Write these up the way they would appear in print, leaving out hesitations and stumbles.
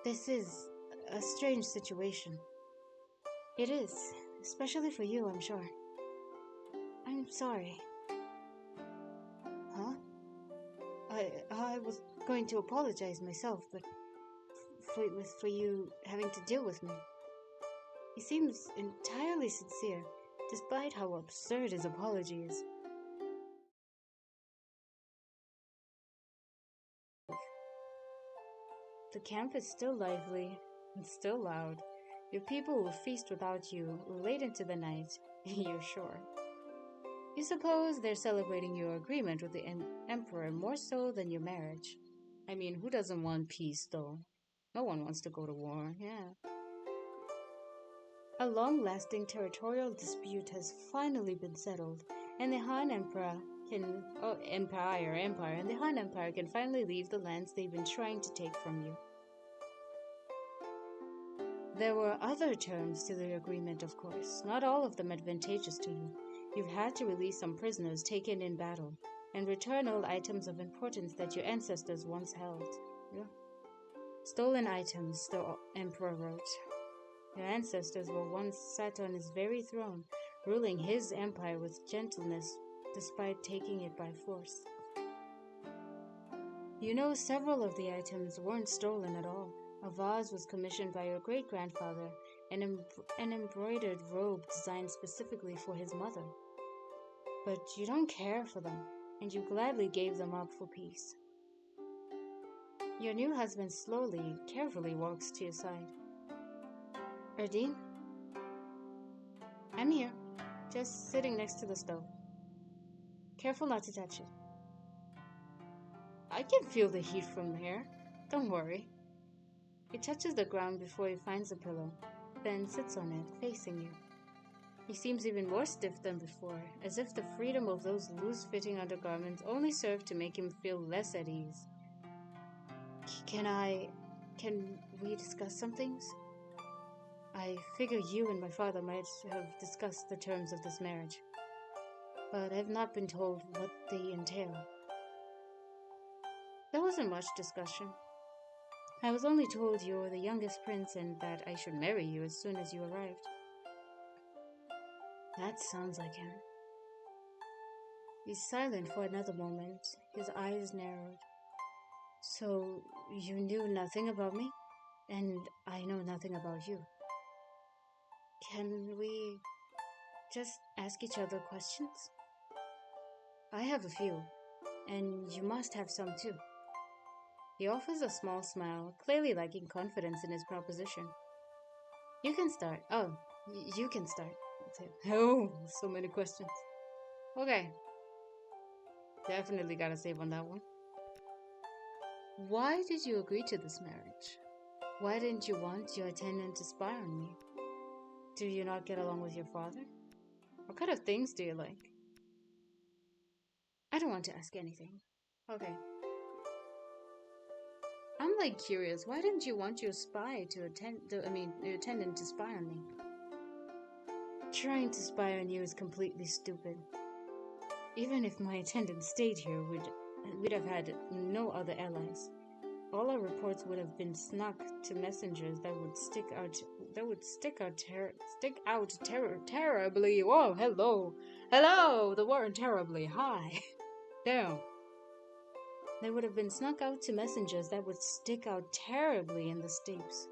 This is a strange situation. It is, especially for you, I'm sure. I'm sorry. Huh? I was going to apologize myself, but for you having to deal with me. He seems entirely sincere, despite how absurd his apology is. The camp is still lively and still loud. Your people will feast without you late into the night, you're sure. You suppose they're celebrating your agreement with the Emperor more so than your marriage. I mean, who doesn't want peace, though? No one wants to go to war, yeah. A long-lasting territorial dispute has finally been settled, and the Han Emperor can, and the Han Empire can finally leave the lands they've been trying to take from you. There were other terms to the agreement, of course, not all of them advantageous to you. You've had to release some prisoners taken in battle, and return all items of importance that your ancestors once held. Yeah. Stolen items, the Emperor wrote. Your ancestors were once sat on his very throne, ruling his empire with gentleness despite taking it by force. You know, several of the items weren't stolen at all. A vase was commissioned by your great-grandfather, an embroidered robe designed specifically for his mother. But you don't care for them, and you gladly gave them up for peace. Your new husband slowly, carefully walks to your side. Erdine? I'm here, just sitting next to the stove. Careful not to touch it. I can feel the heat from here. Don't worry. He touches the ground before he finds a pillow, then sits on it, facing you. He seems even more stiff than before, as if the freedom of those loose-fitting undergarments only served to make him feel less at ease. Can we discuss some things? I figure you and my father might have discussed the terms of this marriage, but I've not been told what they entail. There wasn't much discussion. I was only told you're the youngest prince and that I should marry you as soon as you arrived. That sounds like him. He's silent for another moment, his eyes narrowed. So, you knew nothing about me, and I know nothing about you. Can we just ask each other questions? I have a few, and you must have some too. He offers a small smile, clearly lacking confidence in his proposition. You can start. Oh, you can start. Oh, so many questions. Okay. Definitely gotta save on that one. Why did you agree to this marriage? Why didn't you want your attendant to spy on me? Do you not get along with your father? What kind of things do you like? I don't want to ask anything. Okay. I'm like curious, why didn't you want your your attendant to spy on me? Trying to spy on you is completely stupid. Even if my attendant stayed here, we'd have had no other allies. All our reports would have been snuck to messengers that would stick out terribly. Whoa, hello, the word terribly. Hi, damn. They would have been snuck out to messengers that would stick out terribly in the steppes.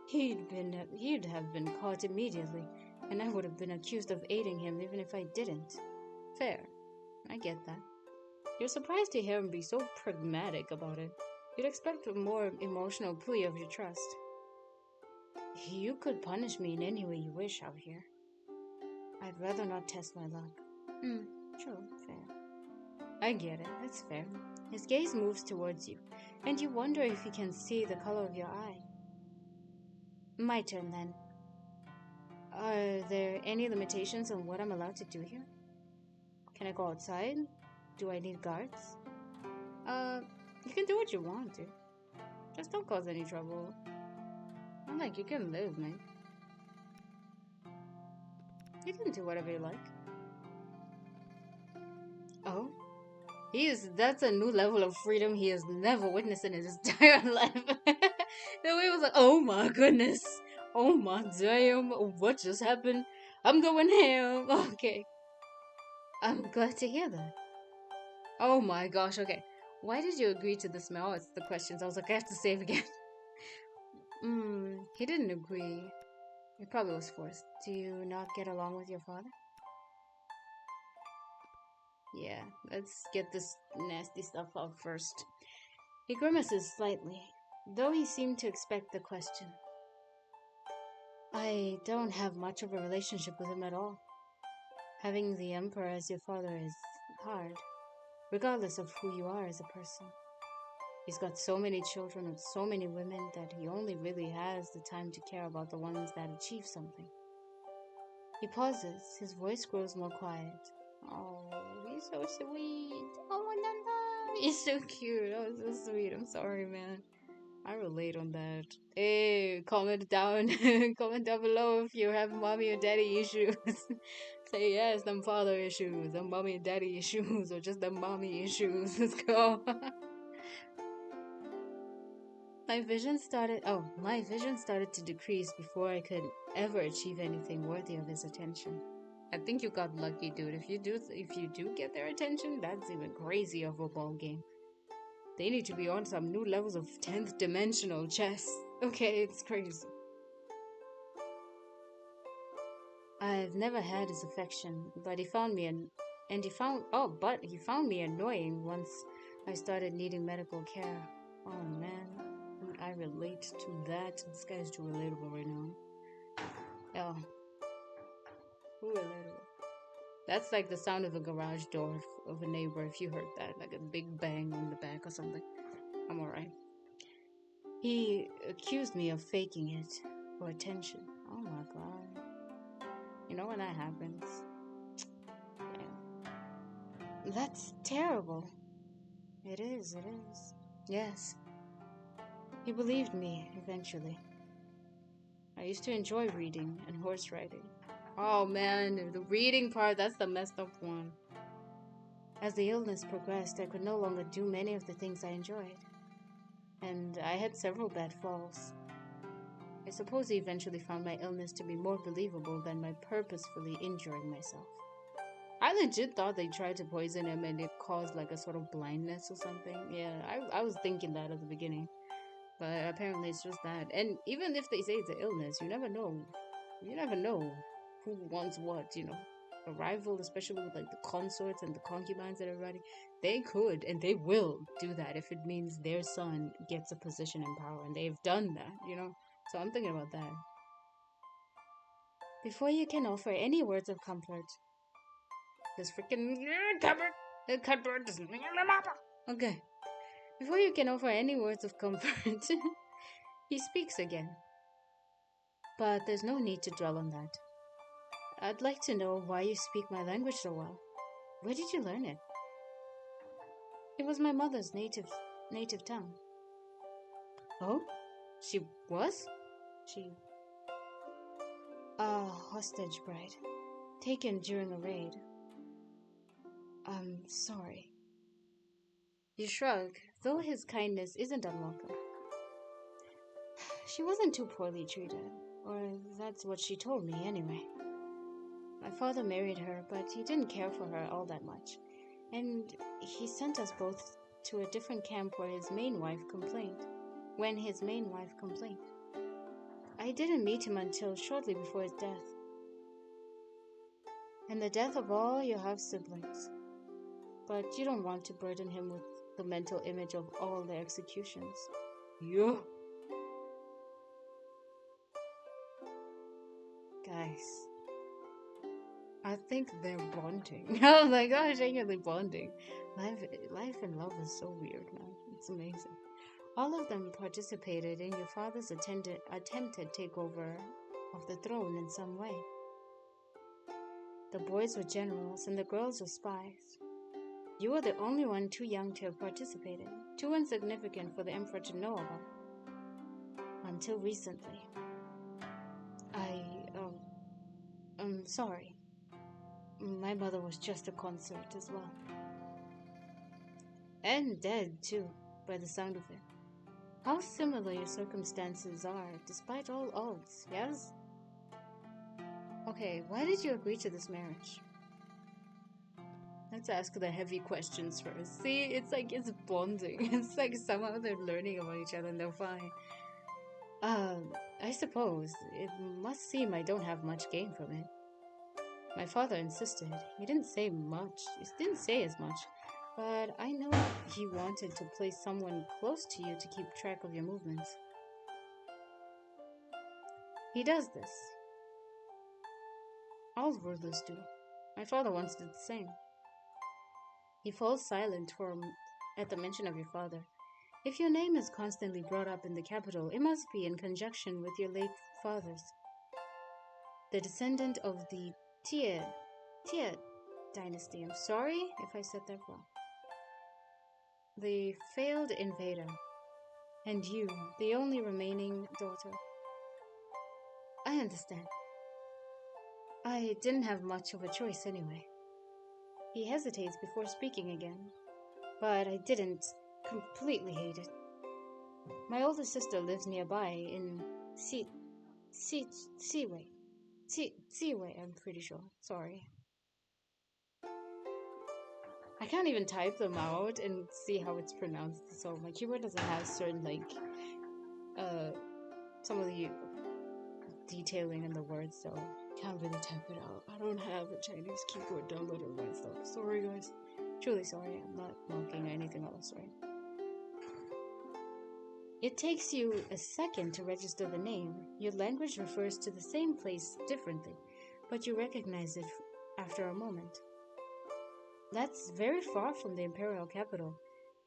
He'd have been caught immediately, and I would have been accused of aiding him even if I didn't. Fair, I get that. You're surprised to hear him be so pragmatic about it. You'd expect a more emotional plea of your trust. You could punish me in any way you wish out here. I'd rather not test my luck. True, fair. I get it, that's fair. His gaze moves towards you, and you wonder if he can see the color of your eye. My turn, then. Are there any limitations on what I'm allowed to do here? Can I go outside? Do I need guards? You can do what you want to. Just don't cause any trouble. I'm like, you can live, man. You can do whatever you like. Oh? That's a new level of freedom he has never witnessed in his entire life. The way he was like, oh my goodness. Oh my damn, what just happened? I'm going ham. Okay. I'm glad to hear that. Oh my gosh, okay. Why did you agree to the smell? It's the questions. I was like, I have to save again. He didn't agree. He probably was forced. Do you not get along with your father? Yeah, let's get this nasty stuff out first. He grimaces slightly, though he seemed to expect the question. I don't have much of a relationship with him at all. Having the Emperor as your father is hard, regardless of who you are as a person. He's got so many children with so many women that he only really has the time to care about the ones that achieve something. He pauses, his voice grows more quiet. Oh, he's so sweet. Oh, Nanda. He's so cute. Oh, so sweet. I'm sorry, man. I relate on that. Hey, comment down, comment down below if you have mommy or daddy issues. Say yes, them father issues, them mommy and daddy issues, or just them mommy issues. Let's go. My vision started to decrease before I could ever achieve anything worthy of his attention. I think you got lucky, dude. If you do get their attention, that's even crazy of a ball game. They need to be on some new levels of 10th dimensional chess. Okay, it's crazy. I've never had his affection, but he found me but he found me annoying once I started needing medical care. Oh man, I relate to that. This guy's too relatable right now. Oh, who relatable? That's like the sound of a garage door of a neighbor if you heard that, like a big bang on the back or something. I'm alright. He accused me of faking it for attention. Oh my god. You know when that happens? Damn. That's terrible. It is. Yes. He believed me, eventually. I used to enjoy reading and horse riding. Oh man, the reading part, that's the messed up one. As the illness progressed, I could no longer do many of the things I enjoyed. And I had several bad falls. I suppose he eventually found my illness to be more believable than my purposefully injuring myself. I legit thought they tried to poison him and it caused like a sort of blindness or something. Yeah, I was thinking that at the beginning. But apparently it's just that. And even if they say it's an illness, you never know. You never know who wants what, you know. A rival, especially with like the consorts and the concubines and everybody, they could and they will do that if it means their son gets a position in power. And they've done that, you know. So I'm thinking about that. Before you can offer any words of comfort, this freaking cupboard, the cupboard doesn't. Okay. Before you can offer any words of comfort, he speaks again. But there's no need to dwell on that. I'd like to know why you speak my language so well. Where did you learn it? It was my mother's native tongue. Oh? She was? She a hostage bride. Taken during a raid. I'm sorry. You shrug, though his kindness isn't unwelcome. She wasn't too poorly treated, or that's what she told me anyway. My father married her, but he didn't care for her all that much, and he sent us both to a different camp where his main wife complained. When his main wife complained. I didn't meet him until shortly before his death. And the death of all your half-siblings. But you don't want to burden him with the mental image of all their executions. Yeah. Guys, I think they're bonding. Oh my gosh, genuinely bonding. Life and love is so weird, man. It's amazing. All of them participated in your father's attempted takeover of the throne in some way. The boys were generals and the girls were spies. You were the only one too young to have participated, too insignificant for the emperor to know about. Until recently. I'm sorry. My mother was just a consort as well. And dead, too, by the sound of it. How similar your circumstances are, despite all odds, yes? Okay, why did you agree to this marriage? Let's ask the heavy questions first. See, it's bonding. It's like somehow they're learning about each other and they're fine. I suppose it must seem I don't have much gain from it. My father insisted. He didn't say much. He didn't say as much. But I know he wanted to place someone close to you to keep track of your movements. He does this. All rulers do. My father once did the same. He falls silent at the mention of your father. If your name is constantly brought up in the capital, it must be in conjunction with your late father's. The descendant of the Tie dynasty. I'm sorry if I said that wrong. The failed invader. And you, the only remaining daughter. I understand. I didn't have much of a choice anyway. He hesitates before speaking again, but I didn't completely hate it. My older sister lives nearby in Seaway. Seaway, I'm pretty sure. Sorry. I can't even type them out and see how it's pronounced, so my keyboard doesn't have certain, some of the detailing in the words, so I can't really type it out. I don't have a Chinese keyboard downloaded or stuff. Sorry, guys. Truly sorry. I'm not mocking anything else, right? It takes you a second to register the name. Your language refers to the same place differently, but you recognize it after a moment. That's very far from the imperial capital.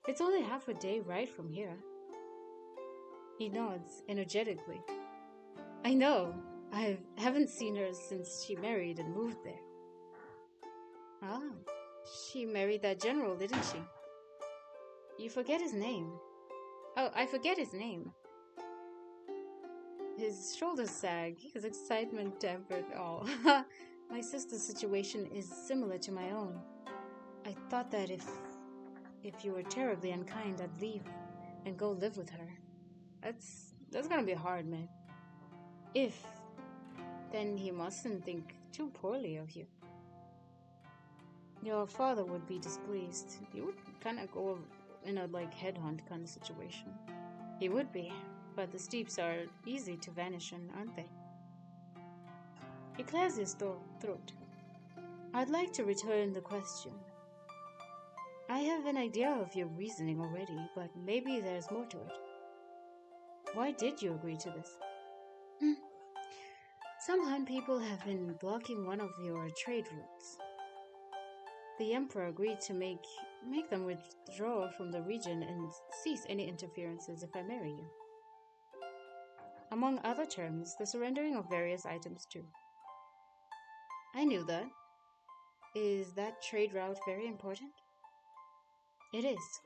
It's only half a day ride from here. He nods energetically. I know. I haven't seen her since she married and moved there. Ah, she married that general, didn't she? You forget his name. Oh, I forget his name. His shoulders sag, his excitement tempered all. My sister's situation is similar to my own. I thought that if you were terribly unkind, I'd leave and go live with her. That's gonna be hard, man. If, then he mustn't think too poorly of you. Your father would be displeased. He would kind of go in a headhunt kind of situation. He would be, but the steeps are easy to vanish in, aren't they? He clears his throat. I'd like to return the question. I have an idea of your reasoning already, but maybe there's more to it. Why did you agree to this? Some Han people have been blocking one of your trade routes. The Emperor agreed to make them withdraw from the region and cease any interferences if I marry you. Among other terms, the surrendering of various items too. I knew that. Is that trade route very important? It is.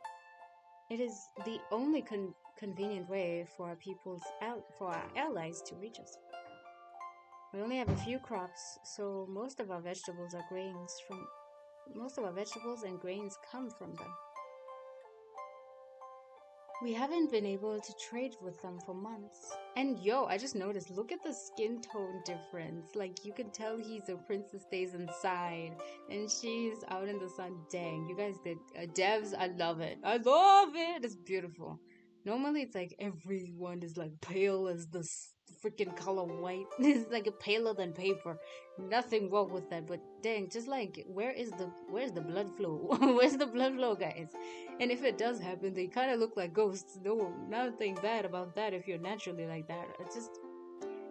It is the only convenient way for our allies to reach us. We only have a few crops, so most of our vegetables and grains come from them. We haven't been able to trade with them for months. And I just noticed, look at the skin tone difference. You can tell he's a princess stays inside and she's out in the sun. Dang, you guys did devs, I love it. I love it. It's beautiful. Normally it's everyone is pale as the freaking color white. It's paler than paper. Nothing wrong with that, but dang, just where's the blood flow? Where's the blood flow, guys? And if it does happen, they kind of look like ghosts. No, nothing bad about that if you're naturally like that.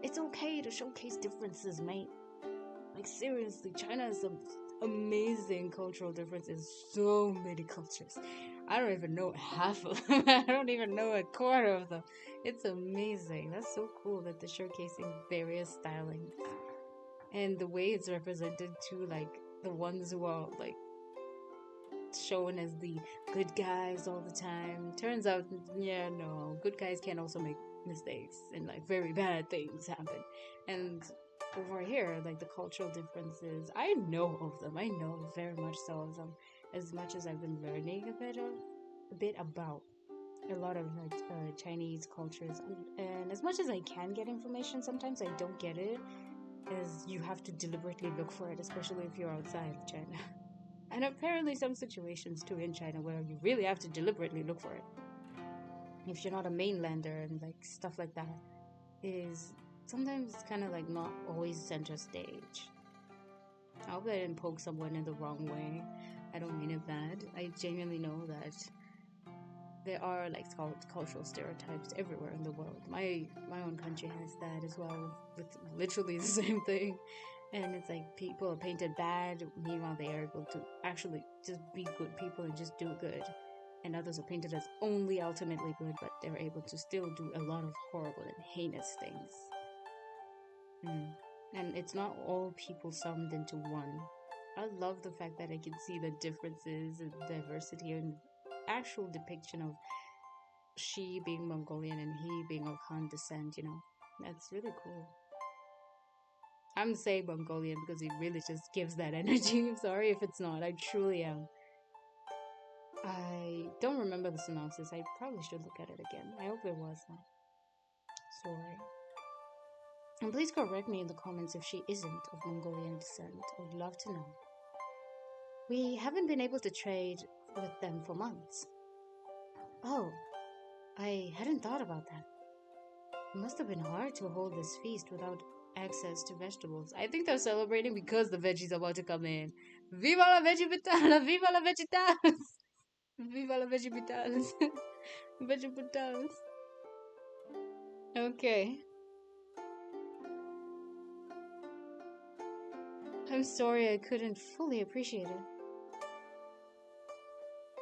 It's okay to showcase differences, mate. Seriously, China has some amazing cultural differences. So many cultures. I don't even know half of them. I don't even know a quarter of them. It's amazing. That's so cool that they're showcasing various stylings. And the way it's represented too, the ones who are shown as the good guys all the time. Turns out, good guys can also make mistakes and very bad things happen. And over here, the cultural differences, I know of them. I know very much so of them, as much as I've been learning a bit of. a bit about a lot of Chinese cultures, and as much as I can get information, sometimes I don't get it, as you have to deliberately look for it, especially if you're outside of China. And apparently, some situations too in China where you really have to deliberately look for it. If you're not a mainlander and like stuff like that, is sometimes kind of like not always center stage. I hope I didn't poke someone in the wrong way. I don't mean it bad. I genuinely know that there are like cultural stereotypes everywhere in the world. My own country has that as well, with literally the same thing. And it's like people are painted bad, meanwhile they are able to actually just be good people and just do good. And others are painted as only ultimately good, but they're able to still do a lot of horrible and heinous things. And it's not all people summed into one. I love the fact that I can see the differences and diversity and actual depiction of she being Mongolian and he being of Han descent, That's really cool. I'm saying Mongolian because it really just gives that energy. I'm sorry if it's not. I truly am. I don't remember the synopsis. I probably should look at it again. I hope there was not. Sorry. And please correct me in the comments if she isn't of Mongolian descent. I would love to know. We haven't been able to trade with them for months. Oh, I hadn't thought about that. It must have been hard to hold this feast without access to vegetables. I think they're celebrating because the veggies are about to come in. Viva la vegetables! Viva la vegetables! Viva la vegetables! Vegetables. Okay. I'm sorry I couldn't fully appreciate it.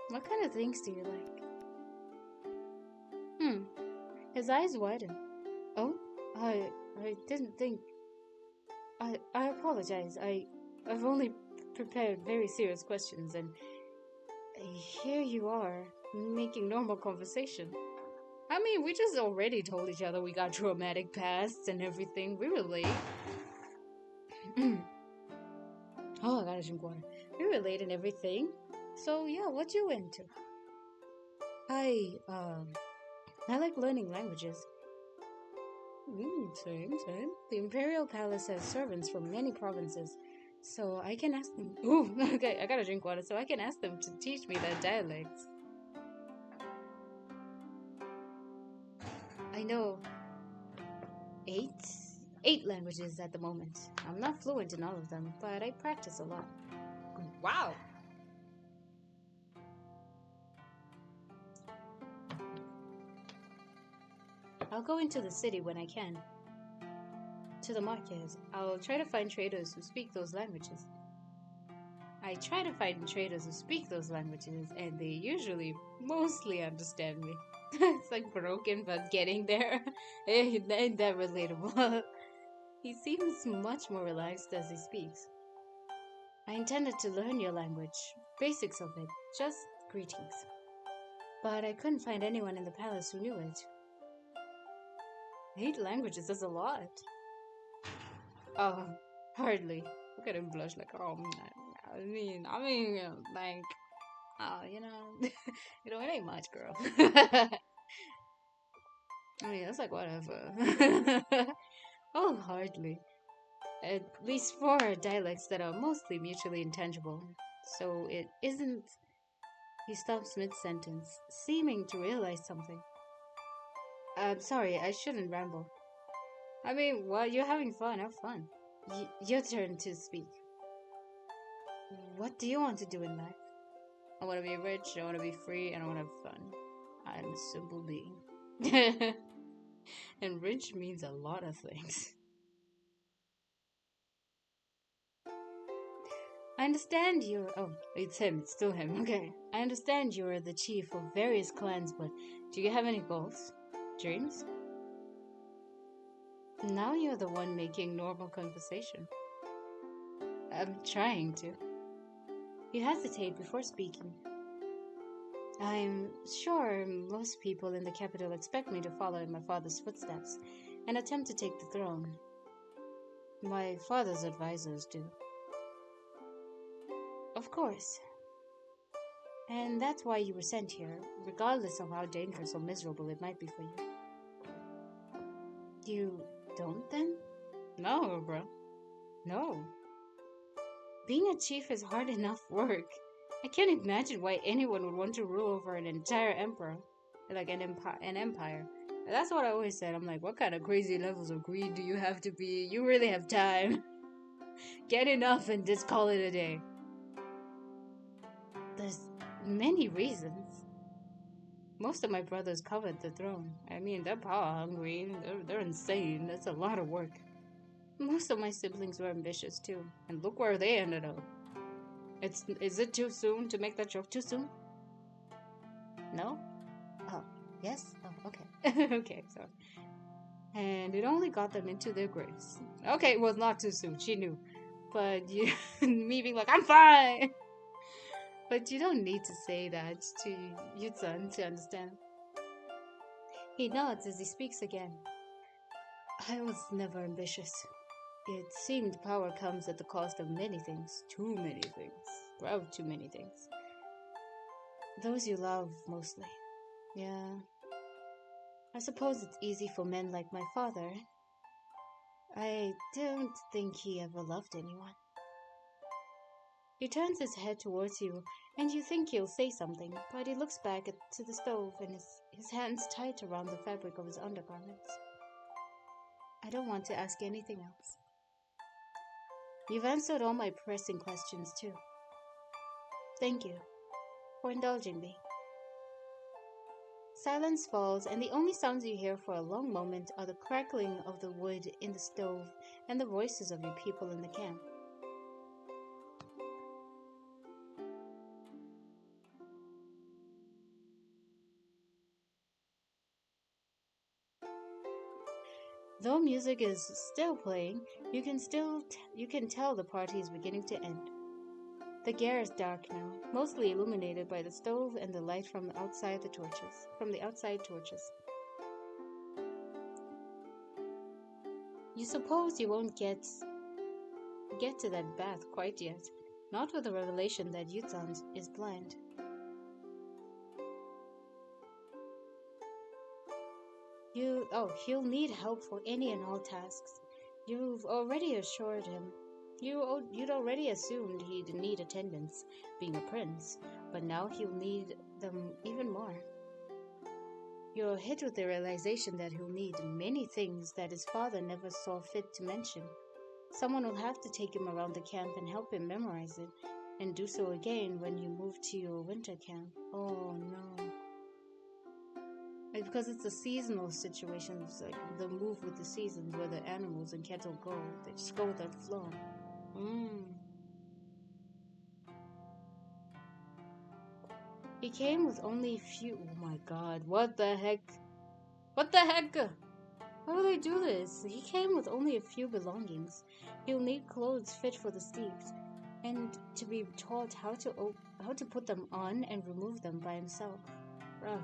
What kind of things do you like? His eyes widen. Oh, I didn't think. I apologize. I've only prepared very serious questions, and here you are making normal conversation. I mean, we just already told each other we got traumatic pasts and everything. We relate. Oh, I gotta drink water. We relate and everything. So yeah, what you into? I like learning languages. Same. The Imperial Palace has servants from many provinces, so I can ask them. Ooh, okay, I gotta drink water, so I can ask them to teach me their dialects. I know eight languages at the moment. I'm not fluent in all of them, but I practice a lot. Wow. I'll go into the city when I can. To the market. I'll try to find traders who speak those languages. I try to find traders who speak those languages, and they usually mostly understand me. It's like broken, but getting there. Ain't that relatable? He seems much more relaxed as he speaks. I intended to learn your language, basics of it, just greetings. But I couldn't find anyone in the palace who knew it. 8 languages is a lot. Oh, hardly. Look at him blush like, oh, I mean, like, oh, it ain't much, girl. I mean, that's like whatever. Oh, hardly. At least 4 dialects that are mostly mutually intangible. So it isn't. He stops mid-sentence, seeming to realize something. I'm sorry, I shouldn't ramble. I mean, while you're having fun, have fun. Your turn to speak. What do you want to do in life? I want to be rich, I want to be free, and I want to have fun. I'm a simple being. And rich means a lot of things. I understand you're... Oh, it's him. It's still him. Okay. I understand you are the chief of various clans, but do you have any goals? Dreams? Now you're the one making normal conversation. I'm trying to. You hesitate before speaking. I'm sure most people in the capital expect me to follow in my father's footsteps and attempt to take the throne. My father's advisors do. Of course. And that's why you were sent here, regardless of how dangerous or miserable it might be for you. You don't then? No, bro. No. Being a chief is hard enough work. I can't imagine why anyone would want to rule over an entire emperor. Like an empire. That's what I always said. I'm like, what kind of crazy levels of greed do you have to be? You really have time. Get enough and just call it a day. There's many reasons. Most of my brothers covered the throne. I mean, they're power hungry. They're insane. That's a lot of work. Most of my siblings were ambitious too. And look where they ended up. Is it too soon to make that joke? Too soon? No? Oh, yes? Oh, okay. Okay, sorry. And it only got them into their graves. Okay, well, not too soon. She knew. But me being like, I'm fine! But you don't need to say that to Yutsun to understand. He nods as he speaks again. I was never ambitious. It seemed power comes at the cost of many things. Too many things. Well, too many things. Those you love, mostly. Yeah. I suppose it's easy for men like my father. I don't think he ever loved anyone. He turns his head towards you, and you think he'll say something, but he looks back to the stove and his hands tight around the fabric of his undergarments. I don't want to ask anything else. You've answered all my pressing questions, too. Thank you for indulging me. Silence falls, and the only sounds you hear for a long moment are the crackling of the wood in the stove and the voices of your people in the camp. Though music is still playing, you can tell the party is beginning to end. The gear is dark now, mostly illuminated by the stove and the light from the outside torches. You suppose you won't get to that bath quite yet, not with the revelation that Yutsun is blind. He'll need help for any and all tasks. You've already assured him. You'd already assumed he'd need attendants, being a prince, but now he'll need them even more. You're hit with the realization that he'll need many things that his father never saw fit to mention. Someone will have to take him around the camp and help him memorize it, and do so again when you move to your winter camp. Oh no. Because it's a seasonal situation, it's like the move with the seasons where the animals and cattle go. They just go with that flow. He came with only a few. Oh my god, what the heck? What the heck? How do they do this? He came with only a few belongings. He'll need clothes fit for the steeps, and to be taught how to put them on and remove them by himself. Bruh.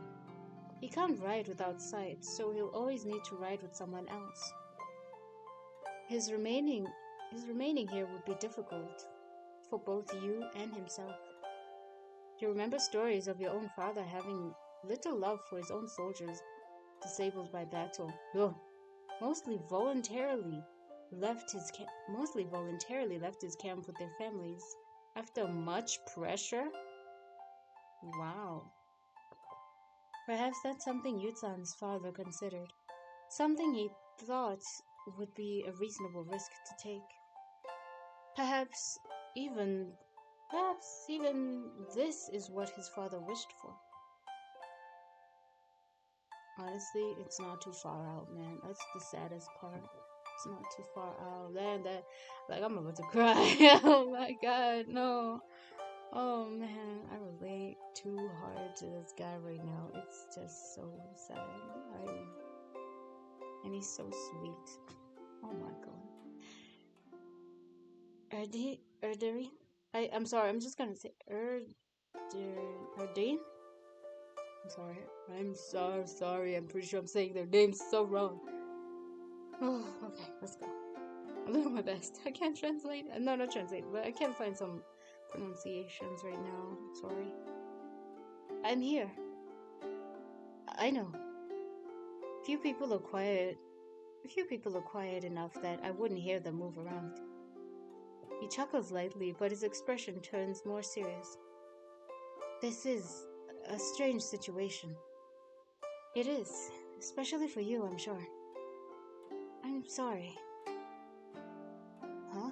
He can't ride without sight, so he'll always need to ride with someone else. His remaining here would be difficult for both you and himself. You remember stories of your own father having little love for his own soldiers disabled by battle. Mostly voluntarily left his camp with their families after much pressure. Wow. Perhaps that's something Yutsun's father considered. Something he thought would be a reasonable risk to take. Perhaps even this is what his father wished for. Honestly, it's not too far out, man. That's the saddest part. It's not too far out. I'm about to cry. Oh my god, no. Oh man, I relate too hard to this guy right now. It's just so sad. And he's so sweet. Oh my god. Erderi? I'm sorry, I'm just gonna say Erdine? I'm so sorry. I'm pretty sure I'm saying their names so wrong. Oh, okay, let's go. I'm doing my best. I can't translate. No, not translate, but I can't find some pronunciations right now. Sorry. I'm here. I know. Few people are quiet. Few people are quiet enough that I wouldn't hear them move around. He chuckles lightly, but his expression turns more serious. This is a strange situation. It is, especially for you, I'm sure. I'm sorry. Huh?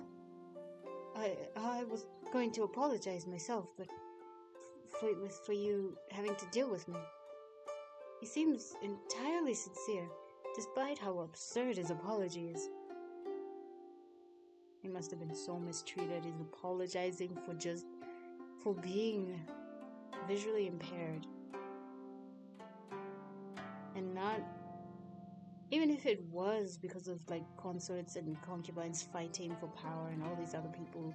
I was going to apologize myself, but for you having to deal with me. He seems entirely sincere, despite how absurd his apology is. He must have been so mistreated. He's apologizing for being visually impaired. And not, even if it was because of like consorts and concubines fighting for power and all these other people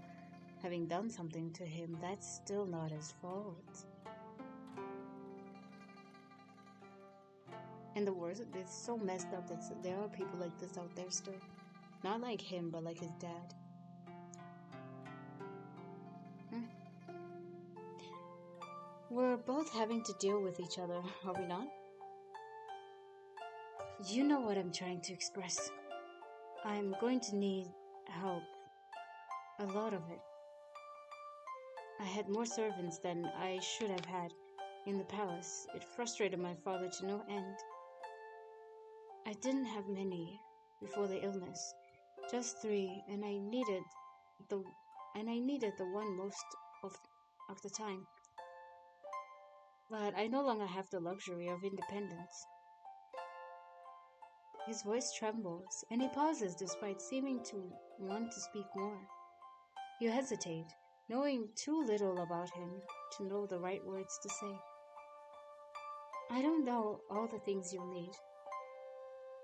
having done something to him, that's still not his fault. And the worst, it's so messed up that there are people like this out there still. Not like him, but like his dad. We're both having to deal with each other, are we not? You know what I'm trying to express. I'm going to need help. A lot of it. I had more servants than I should have had in the palace. It frustrated my father to no end. I didn't have many before the illness. Just 3, and I needed the one most of the time. But I no longer have the luxury of independence. His voice trembles, and he pauses despite seeming to want to speak more. You hesitate, knowing too little about him to know the right words to say. I don't know all the things you'll need,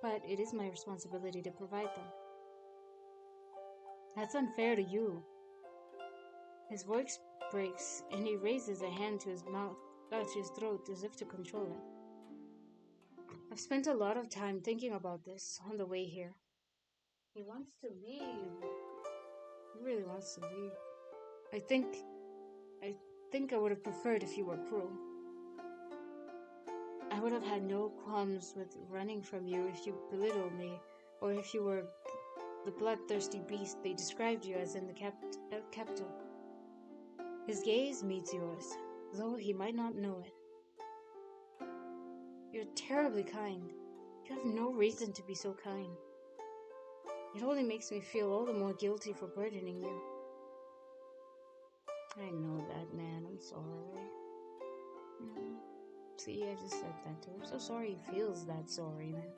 but it is my responsibility to provide them. That's unfair to you. His voice breaks, and he raises a hand to his mouth, to his throat, as if to control it. I've spent a lot of time thinking about this on the way here. He wants to leave. He really wants to leave. I think I would have preferred if you were cruel. I would have had no qualms with running from you if you belittled me, or if you were the bloodthirsty beast they described you as in the capital. His gaze meets yours, though he might not know it. You're terribly kind. You have no reason to be so kind. It only makes me feel all the more guilty for burdening you. I know that, man. I'm sorry. See, I just said that too. I'm so sorry he feels that sorry, man.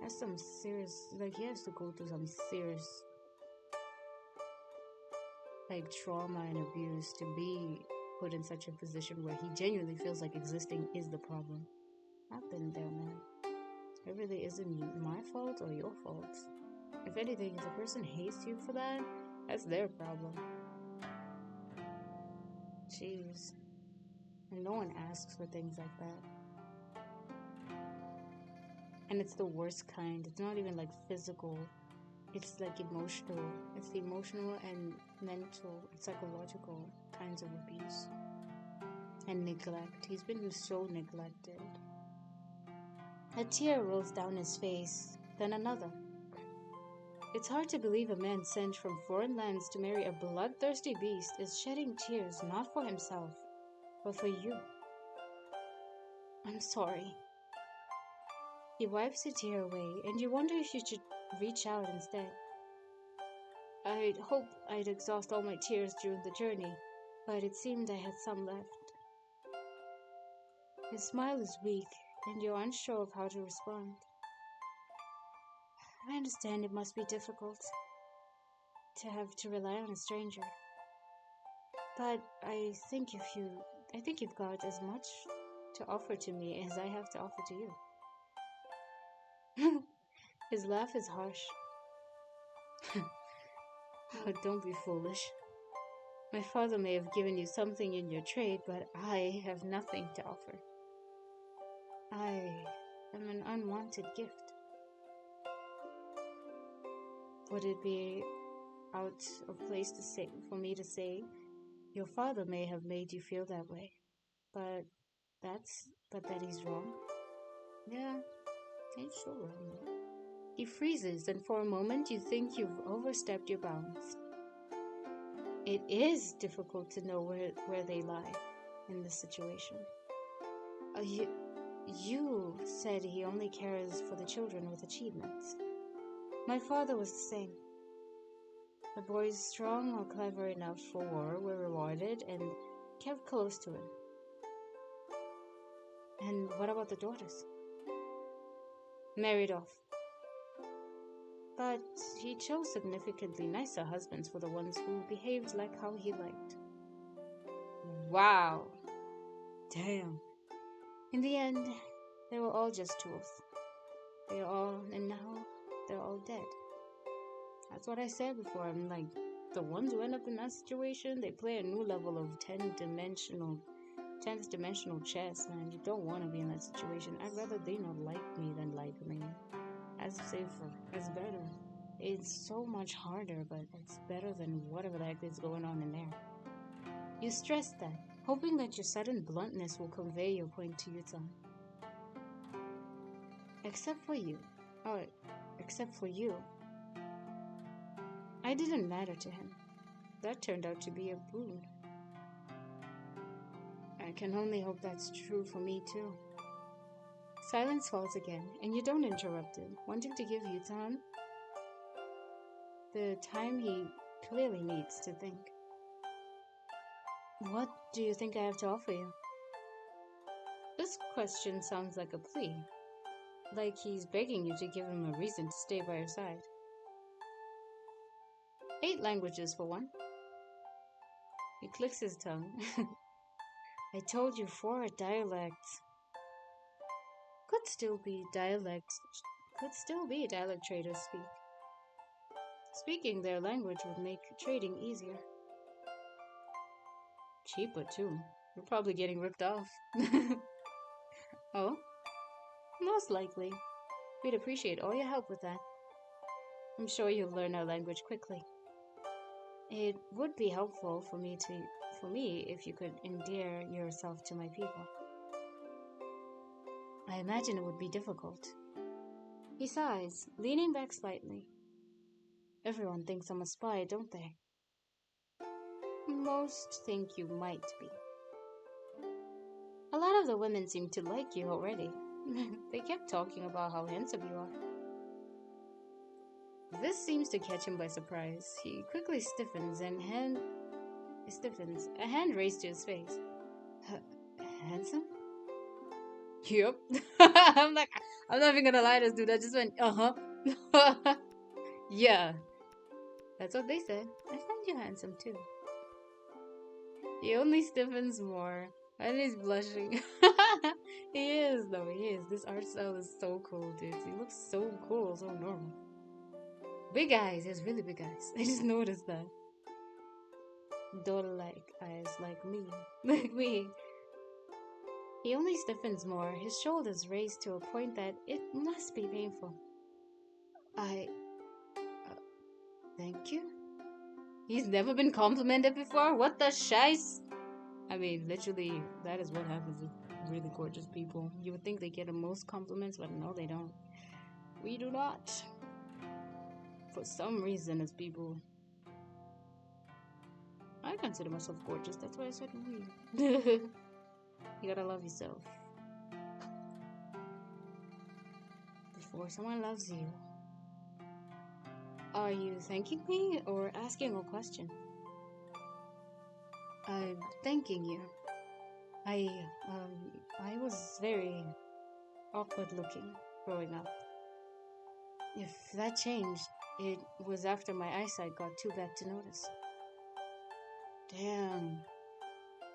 That's some serious, like, he has to go through some serious, like, trauma and abuse to be put in such a position where he genuinely feels like existing is the problem. I've been there, man. It really isn't my fault or your fault. If anything, if the person hates you for that, that's their problem. Jeez. And no one asks for things like that. And it's the worst kind. It's not even like physical. It's like emotional. It's the emotional and mental and psychological kinds of abuse. And neglect. He's been so neglected. A tear rolls down his face, then another. It's hard to believe a man sent from foreign lands to marry a bloodthirsty beast is shedding tears not for himself, but for you. I'm sorry. He wipes a tear away, and you wonder if you should reach out instead. I'd hoped I'd exhaust all my tears during the journey, but it seemed I had some left. His smile is weak, and you're unsure of how to respond. I understand it must be difficult to have to rely on a stranger, but I think you've got as much to offer to me as I have to offer to you. His laugh is harsh. Oh, don't be foolish. My father may have given you something in your trade, but I have nothing to offer. I am an unwanted gift. Would it be out of place for me to say, your father may have made you feel that way? But but that he's wrong. Yeah, he's so wrong. He freezes, and for a moment you think you've overstepped your bounds. It is difficult to know where they lie in this situation. Uh, you, you said he only cares for the children with achievements. My father was the same. The boys strong or clever enough for war were rewarded and kept close to him. And what about the daughters? Married off. But he chose significantly nicer husbands for the ones who behaved like how he liked. Wow. Damn. In the end, they were all just tools. And now they're all dead. That's what I said before. I'm like, the ones who end up in that situation, they play a new level of 10th dimensional chess, man. You don't want to be in that situation. I'd rather they not like me than like me. That's safer. It's better. It's so much harder, but it's better than whatever the heck is going on in there. You stress that, hoping that your sudden bluntness will convey your point to Yutan. Except for you. Oh, except for you. I didn't matter to him. That turned out to be a boon. I can only hope that's true for me too. Silence falls again, and you don't interrupt him, wanting to give Yutan the time he clearly needs to think. What do you think I have to offer you? This question sounds like a plea, like he's begging you to give him a reason to stay by your side. 8 languages for one. He clicks his tongue. I told you 4 dialects. Could still be dialect traders speak. Speaking their language would make trading easier. Cheaper too. You're probably getting ripped off. Oh? Most likely. We'd appreciate all your help with that. I'm sure you'll learn our language quickly. It would be helpful for me if you could endear yourself to my people. I imagine it would be difficult. He sighs, leaning back slightly. Everyone thinks I'm a spy, don't they? Most think you might be. A lot of the women seem to like you already. They kept talking about how handsome you are. This seems to catch him by surprise. He quickly stiffens, a hand raised to his face. Handsome? Yup. I'm not even gonna lie to this dude. I just went, Yeah. That's what they said. I find you handsome too. He only stiffens more. And he's blushing. He is, though. He is. This art style is so cool, dude. He looks so cool, so normal. Big eyes. He has really big eyes. I just noticed that. Doll-like eyes, like me. Like me. He only stiffens more, his shoulders raised to a point that it must be painful. Thank you? He's never been complimented before? What the shice? I mean, literally, that is what happens with really gorgeous people. You would think they get the most compliments, but no, they don't. We do not. For some reason, as people, I consider myself gorgeous. That's why I said we. You gotta love yourself before someone loves you. Are you thanking me or asking a question? I'm thanking you. I was very awkward looking growing up. If that changed, it was after my eyesight got too bad to notice. Damn.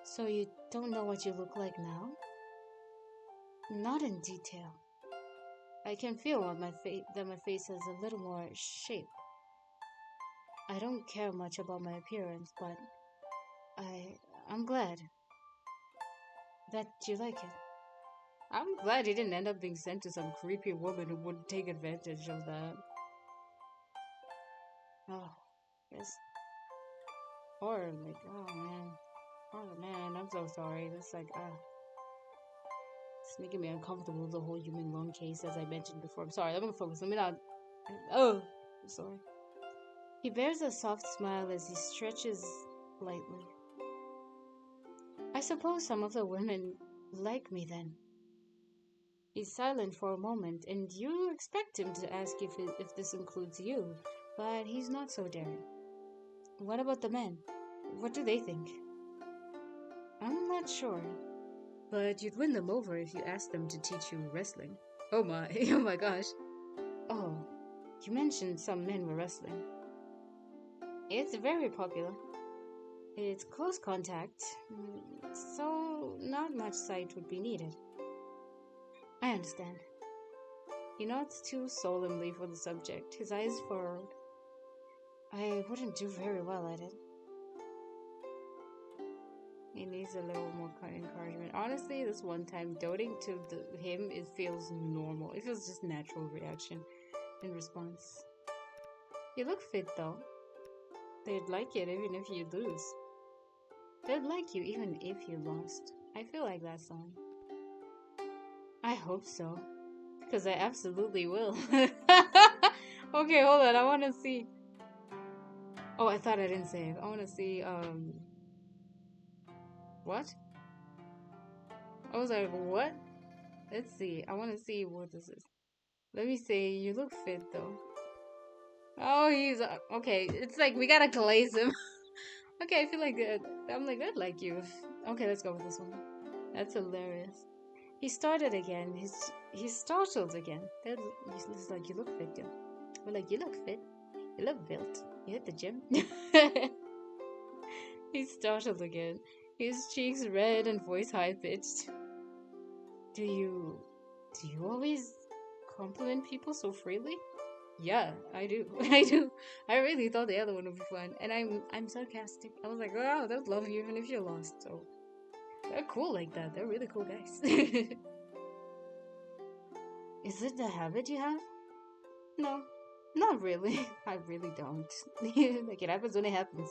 So you don't know what you look like now? Not in detail. I can feel on that my face has a little more shape. I don't care much about my appearance, but I'm glad that you like it. I'm glad he didn't end up being sent to some creepy woman who would take advantage of that. Oh, yes. Or like, oh man, I'm so sorry. This like, It's making me uncomfortable, the whole human lung case, as I mentioned before. I'm sorry, I'm gonna focus. Let me not. Oh, I'm sorry. He bears a soft smile as he stretches lightly. I suppose some of the women like me then. He's silent for a moment, and you expect him to ask if this includes you, but he's not so daring. What about the men? What do they think? I'm not sure, but you'd win them over if you asked them to teach you wrestling. Oh my, oh my gosh. Oh, you mentioned some men were wrestling. It's very popular. It's close contact, so not much sight would be needed. I understand. He nods too solemnly for the subject, his eyes furrowed. I wouldn't do very well at it. He needs a little more encouragement. Honestly, this one time, doting to him, it feels normal. It feels just natural reaction in response. You look fit, though. They'd like it even if you lose. They'd like you even if you lost. I feel like that song. I hope so. Because I absolutely will. Okay, hold on. I want to see. Oh, I thought I didn't save. I want to see, what? I was like, what? Let's see. I want to see what this is. Let me see. You look fit, though. Oh, he's, okay. It's like, we gotta glaze him. Okay, I feel like, I'm like, I'd like you. Okay, let's go with this one. That's hilarious. He started again. He's startled again. He's like, you look fit, yo. We're like, you look fit. You look built. You hit the gym. He's startled again. His cheeks red and voice high pitched. Do you always compliment people so freely? Yeah, I do. I do. I really thought the other one would be fun, and I'm sarcastic. I was like, oh, they'll love you even if you're lost. So they're cool like that. They're really cool guys. Is it the habit you have? No, not really. I really don't. Like, it happens when it happens.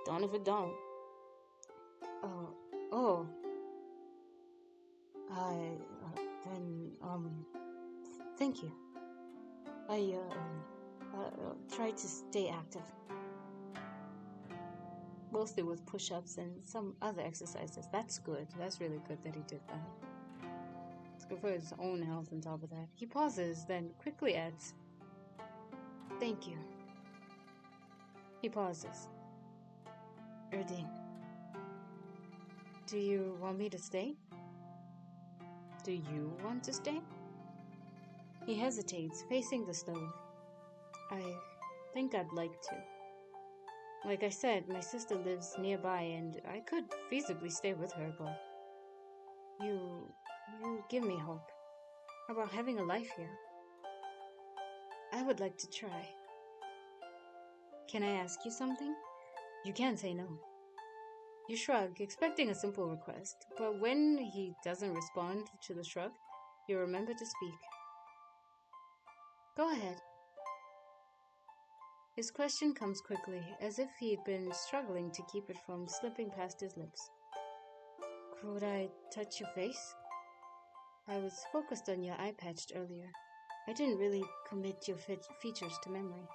Don't if it don't. Oh, oh. I, then, thank you. I, try to stay active. Mostly with push-ups and some other exercises. That's good. That's really good that he did that. It's good for his own health on top of that. He pauses, then quickly adds, thank you. He pauses. Erdine, do you want me to stay? Do you want to stay? He hesitates, facing the stove. I think I'd like to. Like I said, my sister lives nearby and I could feasibly stay with her, but you give me hope about having a life here. I would like to try. Can I ask you something? You can't say no. You shrug, expecting a simple request, but when he doesn't respond to the shrug, you remember to speak. Go ahead. His question comes quickly, as if he'd been struggling to keep it from slipping past his lips. Could I touch your face? I was focused on your eye patch earlier. I didn't really commit your features to memory.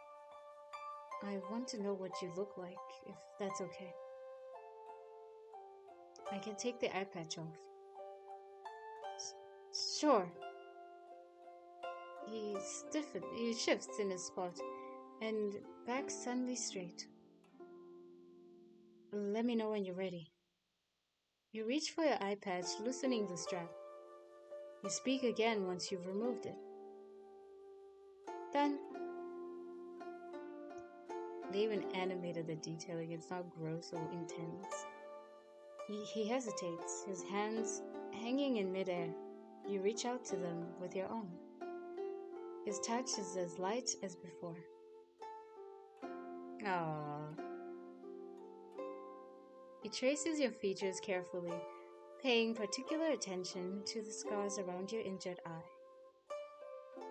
I want to know what you look like, if that's okay. I can take the eye patch off. Sure. He shifts in his spot, and backs suddenly straight. Let me know when you're ready. You reach for your eye patch, loosening the strap. You speak again once you've removed it. Done. They even animated the detailing. It's not gross or intense. He hesitates, his hands hanging in midair. You reach out to them with your own. His touch is as light as before. Aww. He traces your features carefully, paying particular attention to the scars around your injured eye.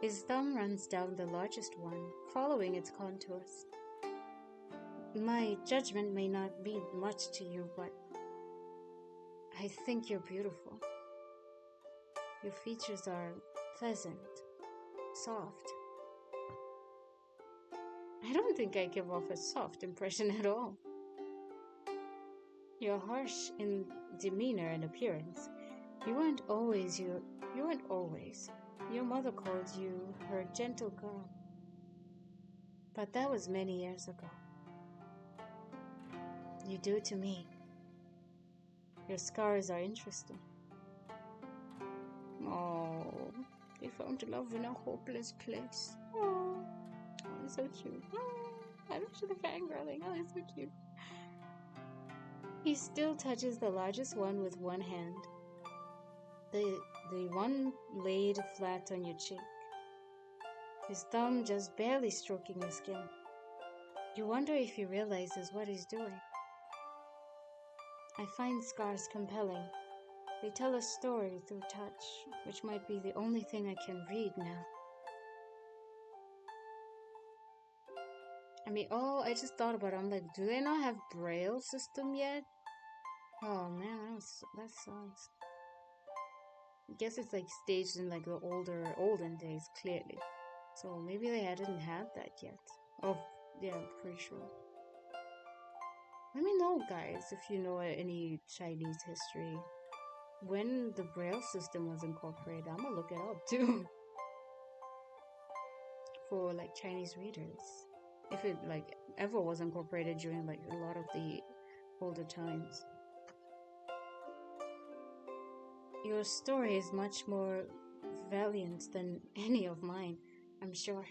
His thumb runs down the largest one, following its contours. My judgment may not mean much to you, but I think you're beautiful. Your features are pleasant, soft. I don't think I give off a soft impression at all. You're harsh in demeanor and appearance. You weren't always you weren't always. Your mother called you her gentle girl. But that was many years ago. You do to me. Your scars are interesting. Oh, they found love in a hopeless place. Oh, it's so cute. Oh, I should have fangirling. Oh, it's so cute. He still touches the largest one with one hand. The one laid flat on your cheek. His thumb just barely stroking your skin. You wonder if he realizes what he's doing. I find scars compelling. They tell a story through touch, which might be the only thing I can read now. I mean, I just thought about it. I'm like, do they not have Braille system yet? Oh man, that sucks. I guess it's like staged in like the olden days, clearly. So maybe they didn't have that yet. Oh, yeah, I'm pretty sure. Let me know, guys, if you know any Chinese history. When the Braille system was incorporated, I'm gonna look it up too. For like Chinese readers. If it like ever was incorporated during like a lot of the older times. Your story is much more valiant than any of mine, I'm sure.